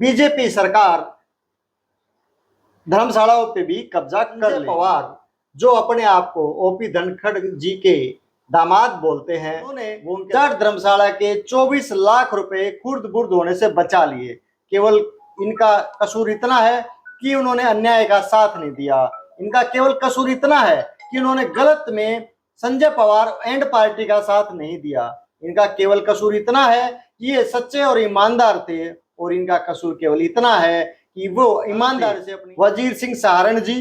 BJP सरकार धर्मशालाओं पे भी कब्जा कर ले। पवार जो अपने आप को ओपी धनखड़ जी के दामाद बोलते हैं, उन्होंने जाट धर्मशाला के 24 लाख रुपए खुर्द बुर्द होने से बचा लिए। केवल इनका कसूर इतना है कि उन्होंने अन्याय का साथ नहीं दिया। इनका केवल कसूर इतना है कि उन्होंने गलत में संजय पवार एंड पार्टी का साथ नहीं दिया। इनका केवल कसूर इतना है कि ये सच्चे और ईमानदार थे, और इनका कसूर केवल इतना है कि वो ईमानदार से अपनी वजीर सिंह सहारण जी,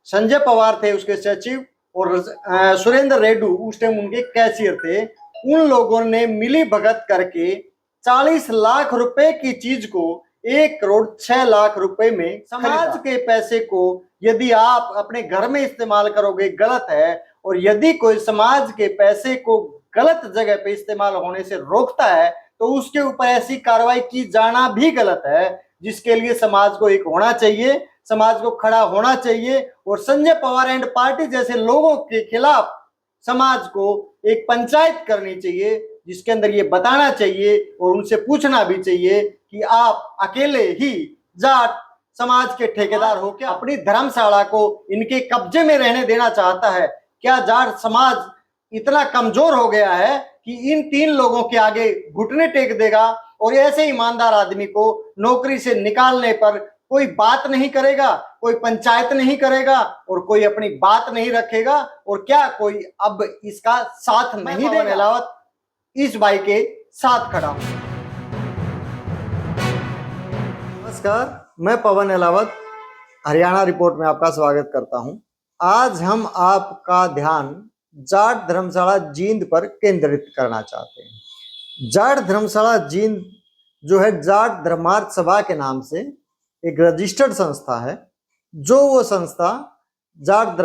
संजय पवार थे उसके सचिव, और सुरेंद्र रेड्डू उस टाइम उनके कैशियर थे। उन लोगों ने मिली भगत करके 40 लाख रुपए की चीज को 1 करोड़ 6 लाख रुपए में समाज के पैसे को यदि आप अपने घर में इस्तेमाल करोगे गलत है, और यदि कोई समाज के पैसे को गलत जगह पे इस्तेमाल होने से रोकता है तो उसके ऊपर ऐसी कार्रवाई की जाना भी गलत है, जिसके लिए समाज को एक होना चाहिए, समाज को खड़ा होना चाहिए। और संजय पवार एंड पार्टी जैसे लोगों के खिलाफ समाज को एक पंचायत करनी चाहिए, जिसके अंदर ये बताना चाहिए और उनसे पूछना भी चाहिए कि आप अकेले ही जाट समाज के ठेकेदार हो क्या? अपनी धर्मशाला को इनके कब्जे में रहने देना चाहता है क्या? जाट समाज इतना कमजोर हो गया है कि इन 3 लोगों के आगे घुटने टेक देगा, और ऐसे ईमानदार आदमी को नौकरी से निकालने पर कोई बात नहीं करेगा, कोई पंचायत नहीं करेगा, और कोई अपनी बात नहीं रखेगा? और क्या कोई अब इसका साथ नहीं देगा? अलावत इस भाई के साथ खड़ा हूं। नमस्कार, मैं पवन अलावत हरियाणा रिपोर्ट में आपका स्वागत करता हूं। आज हम आपका ध्यान जाट धर्मशाला जींद पर केंद्रित करना चाहते हैं। जाट धर्मशाला जींद जो है जाट धर्मार्थ सभा के नाम से एक रजिस्टर्ड संस्था है, जो वो संस्था जाट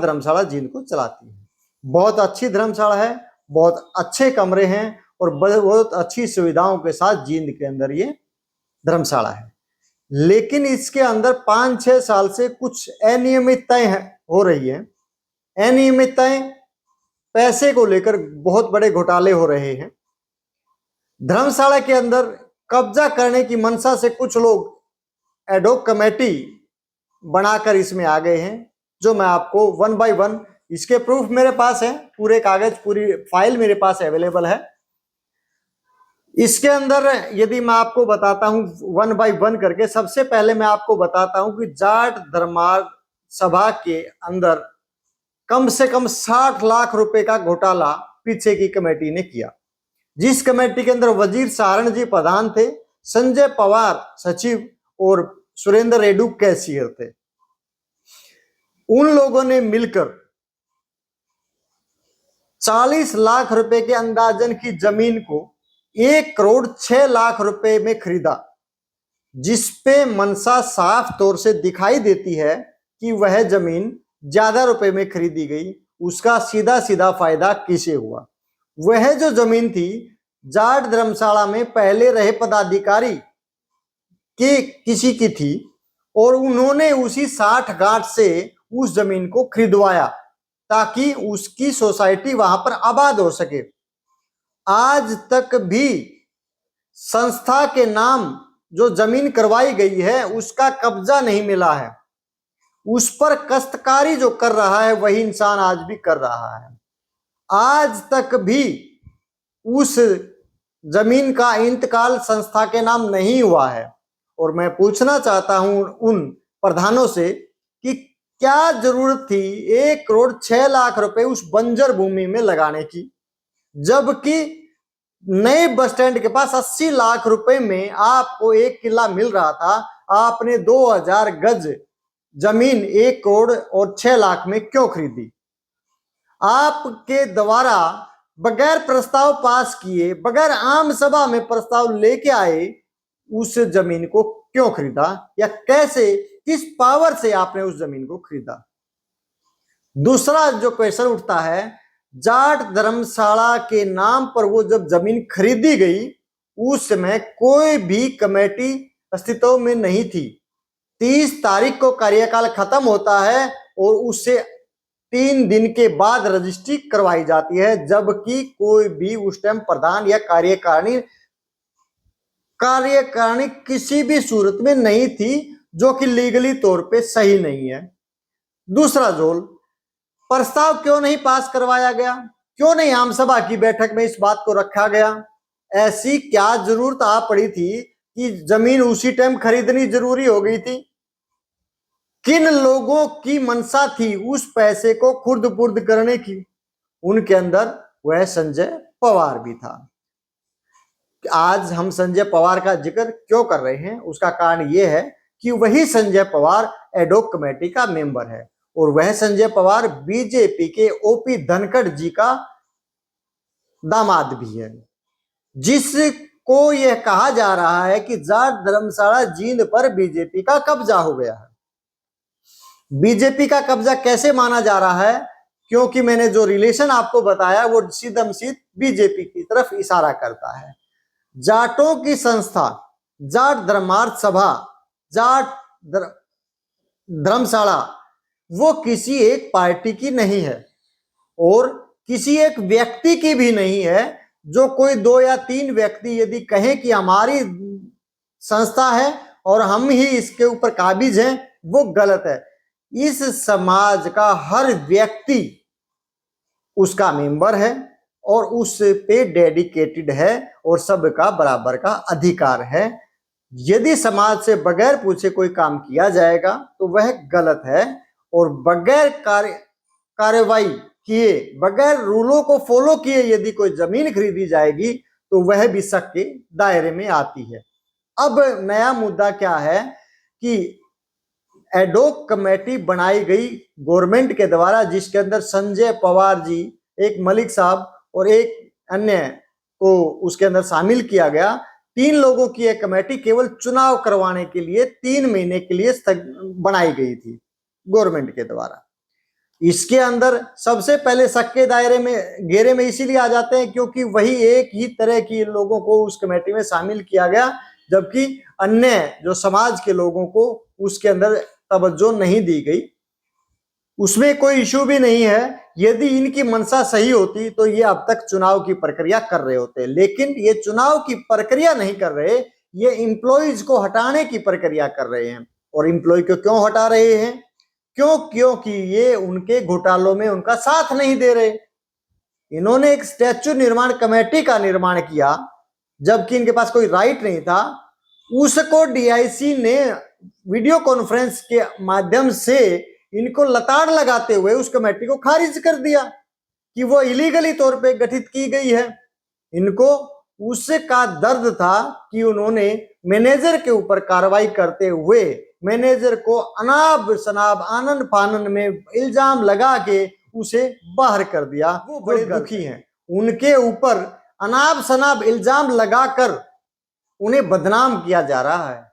धर्मशाला जींद को चलाती है। बहुत अच्छी धर्मशाला है, बहुत अच्छे कमरे हैं और बहुत अच्छी सुविधाओं के साथ जींद के अंदर ये धर्मशाला है। लेकिन इसके अंदर 5-6 साल से कुछ अनियमितताएं हो रही है। अनियमितताएं पैसे को लेकर बहुत बड़े घोटाले हो रहे हैं। धर्मशाला के अंदर कब्जा करने की मंशा से कुछ लोग एडहॉक कमेटी बनाकर इसमें आ गए हैं, जो मैं आपको 1 बाय 1 इसके प्रूफ मेरे पास है, पूरे कागज पूरी फाइल मेरे पास अवेलेबल है। इसके अंदर यदि मैं आपको बताता हूं 1 बाय 1 करके, सबसे पहले मैं आपको बताता हूं कि जाट धर्मार्थ सभा के अंदर कम से कम 60 लाख रुपए का घोटाला पीछे की कमेटी ने किया, जिस कमेटी के अंदर वजीर सहारण जी प्रधान थे, संजय पवार सचिव और सुरेंद्र रेड्डू कैशियर थे। उन लोगों ने मिलकर 40 लाख रुपए के अंदाजन की जमीन को 1 करोड़ 6 लाख रुपए में खरीदा, जिसपे मंशा साफ तौर से दिखाई देती है कि वह जमीन ज्यादा रुपए में खरीदी गई। उसका सीधा सीधा फायदा किसे हुआ? वह जो जमीन थी जाट धर्मशाला में पहले रहे पदाधिकारी के किसी की थी, और उन्होंने उसी 60 गांठ से उस जमीन को खरीदवाया ताकि उसकी सोसाइटी वहां पर आबाद हो सके। आज तक भी संस्था के नाम जो जमीन करवाई गई है उसका कब्जा नहीं मिला है। उस पर कष्टकारी जो कर रहा है वही इंसान आज भी कर रहा है। आज तक भी उस जमीन का इंतकाल संस्था के नाम नहीं हुआ है। और मैं पूछना चाहता हूं उन प्रधानों से कि क्या जरूरत थी 1 करोड़ 6 लाख रुपए उस बंजर भूमि में लगाने की, जबकि नए बस स्टैंड के पास 80 लाख रुपए में आपको 1 किला मिल रहा था। आपने 2000 गज जमीन 1 करोड़ और 6 लाख में क्यों खरीदी? आपके द्वारा बगैर प्रस्ताव पास किए, बगैर आम सभा में प्रस्ताव लेके आए, उस जमीन को क्यों खरीदा, या कैसे, किस पावर से आपने उस जमीन को खरीदा? दूसरा जो क्वेश्चन उठता है, जाट धर्मशाला के नाम पर वो जब जमीन खरीदी गई उस समय कोई भी कमेटी अस्तित्व में नहीं थी। 30 तारीख को कार्यकाल खत्म होता है और उससे 3 दिन के बाद रजिस्ट्री करवाई जाती है, जबकि कोई भी उस टाइम प्रधान या कार्यकारिणी कार्यकारिणी किसी भी सूरत में नहीं थी, जो कि लीगली तौर पे सही नहीं है। दूसरा जोल, प्रस्ताव क्यों नहीं पास करवाया गया, क्यों नहीं आम सभा की बैठक में इस बात को रखा गया? ऐसी क्या जरूरत आ पड़ी थी कि जमीन उसी टाइम खरीदनी जरूरी हो गई थी? किन लोगों की मंशा थी उस पैसे को खुर्द बुर्द करने की? उनके अंदर वह संजय पवार भी था। आज हम संजय पवार का जिक्र क्यों कर रहे हैं, उसका कारण यह है कि वही संजय पवार एडॉक कमेटी का मेंबर है, और वह संजय पवार बीजेपी के ओपी धनखड़ जी का दामाद भी है, जिसको यह कहा जा रहा है कि जाट धर्मशाला जींद पर बीजेपी का कब्जा हो गया है। बीजेपी का कब्जा कैसे माना जा रहा है? क्योंकि मैंने जो रिलेशन आपको बताया वो सीधम सीध बीजेपी की तरफ इशारा करता है। जाटों की संस्था जाट धर्मार्थ सभा, जाट धर्मशाला, वो किसी एक पार्टी की नहीं है और किसी एक व्यक्ति की भी नहीं है। जो कोई 2 या 3 व्यक्ति यदि कहें कि हमारी संस्था है और हम ही इसके ऊपर काबिज हैं, वो गलत है। इस समाज का हर व्यक्ति उसका मेंबर है और उस पे डेडिकेटेड है और सबका बराबर का अधिकार है। यदि समाज से बगैर पूछे कोई काम किया जाएगा तो वह गलत है, और बगैर कार्रवाई किए, बगैर रूलों को फॉलो किए यदि कोई जमीन खरीदी जाएगी तो वह भी शक के दायरे में आती है। अब नया मुद्दा क्या है कि एडॉक कमेटी बनाई गई गवर्नमेंट के द्वारा, जिसके अंदर संजय पवार जी, एक मलिक साहब और एक अन्य को उसके अंदर शामिल किया गया। 3 लोगों की एक कमेटी केवल चुनाव करवाने के लिए 3 महीने के लिए बनाई गई थी गवर्नमेंट के द्वारा। इसके अंदर सबसे पहले शक के दायरे में घेरे में इसीलिए आ जाते हैं क्योंकि वही एक ही तरह की लोगों को उस कमेटी में शामिल किया गया, जबकि अन्य जो समाज के लोगों को उसके अंदर तवज्जो नहीं दी गई। उसमें कोई इशू भी नहीं है। यदि इनकी मंशा सही होती तो ये अब तक चुनाव की प्रक्रिया कर रहे होते, लेकिन ये चुनाव की प्रक्रिया नहीं कर रहे, ये एम्प्लॉइज को हटाने की प्रक्रिया कर रहे हैं। और एम्प्लॉय को क्यों हटा रहे हैं? क्योंकि ये उनके घोटालों में उनका साथ नहीं दे रहे। इन्होंने एक स्टैच्यू निर्माण कमेटी का निर्माण किया जबकि इनके पास कोई राइट नहीं था। उसको डीआईसी ने वीडियो कॉन्फ्रेंस के माध्यम से इनको लताड़ लगाते हुए उस कमेटी को खारिज कर दिया कि वो इलीगली तौर पे गठित की गई है। इनको उसका दर्द था कि उन्होंने मैनेजर के ऊपर कार्रवाई करते हुए मैनेजर को अनाब शनाब आनन फानन में इल्जाम लगा के उसे बाहर कर दिया। वो बड़े दुखी हैं। उनके ऊपर अनाब शनाब इल्जाम लगाकर उन्हें बदनाम किया जा रहा है।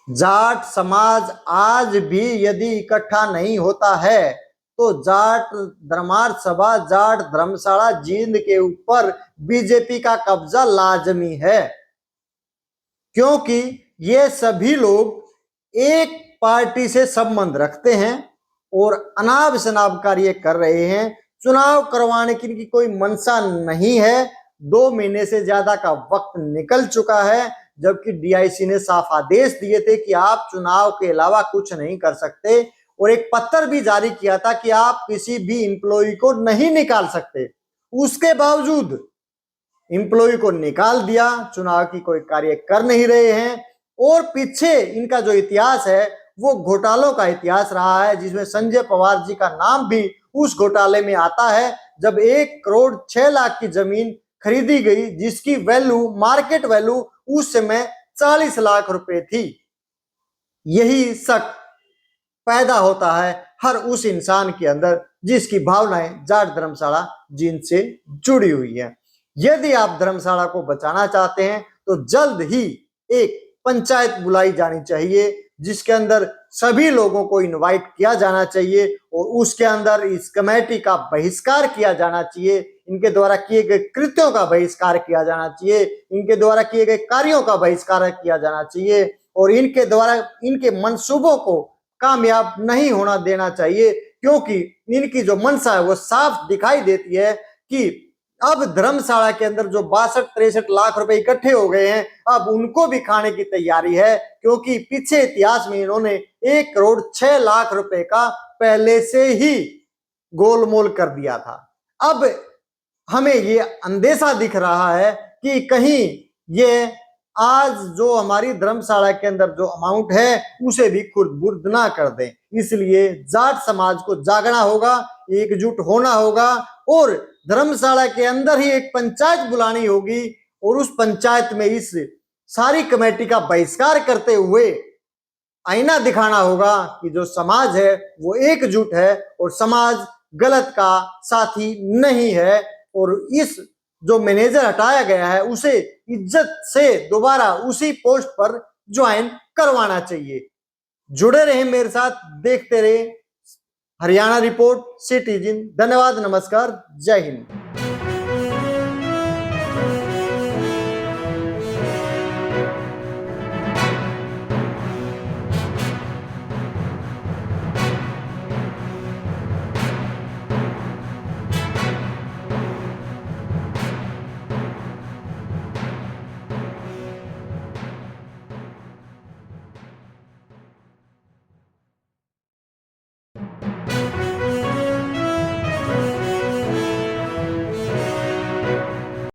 जाट समाज आज भी यदि इकट्ठा नहीं होता है तो जाट धर्मार्थ सभा, जाट धर्मशाला जींद के ऊपर बीजेपी का कब्जा लाजमी है, क्योंकि ये सभी लोग एक पार्टी से संबंध रखते हैं और अनाब शनाब कार्य कर रहे हैं। चुनाव करवाने की इनकी कोई मंशा नहीं है। 2 महीने से ज्यादा का वक्त निकल चुका है, जबकि डीआईसी ने साफ आदेश दिए थे कि आप चुनाव के अलावा कुछ नहीं कर सकते, और एक पत्र भी जारी किया था कि आप किसी भी एम्प्लॉय को नहीं निकाल सकते। उसके बावजूद एम्प्लॉय को निकाल दिया, चुनाव की कोई कार्य कर नहीं रहे हैं। और पीछे इनका जो इतिहास है वो घोटालों का इतिहास रहा है, जिसमें संजय पवार जी का नाम भी उस घोटाले में आता है, जब 1 करोड़ 6 लाख की जमीन खरीदी गई, जिसकी वैल्यू, मार्केट वैल्यू उस समय 40 लाख रुपए थी। यही शक पैदा होता है हर उस इंसान के अंदर जिसकी भावनाएं जाट धर्मशाला जींद से जुड़ी हुई है। यदि आप धर्मशाला को बचाना चाहते हैं तो जल्द ही एक पंचायत बुलाई जानी चाहिए, जिसके अंदर सभी लोगों को इनवाइट किया जाना चाहिए और उसके अंदर इस कमेटी का बहिष्कार किया जाना चाहिए। इनके द्वारा किए गए कृत्यों का बहिष्कार किया जाना चाहिए, इनके द्वारा किए गए कार्यों का बहिष्कार किया जाना चाहिए, और इनके द्वारा इनके मंसूबों को कामयाब नहीं होना देना चाहिए, क्योंकि इनकी जो मंशा है वो साफ दिखाई देती है कि अब धर्मशाला के अंदर जो 62-63 लाख रुपए इकट्ठे हो गए हैं, अब उनको भी खाने की तैयारी है, क्योंकि पीछे इतिहास में इन्होंने 1 करोड़ 6 लाख रुपए का पहले से ही गोलमोल कर दिया था। अब हमें ये अंदेशा दिख रहा है कि कहीं ये आज जो हमारी धर्मशाला के अंदर जो अमाउंट है उसे भी खुर्द-बुर्द ना कर दें। इसलिए जाट समाज को जागना होगा, एकजुट होना होगा और धर्मशाला के अंदर ही एक पंचायत बुलानी होगी और उस पंचायत में इस सारी कमेटी का बहिष्कार करते हुए आईना दिखाना होगा कि जो समाज है वो एकजुट है और समाज गलत का साथी नहीं है, और इस जो मैनेजर हटाया गया है उसे इज्जत से दोबारा उसी पोस्ट पर ज्वाइन करवाना चाहिए। जुड़े रहे मेरे साथ, देखते रहे हरियाणा रिपोर्ट सिटीजन। धन्यवाद, नमस्कार, जय हिंद।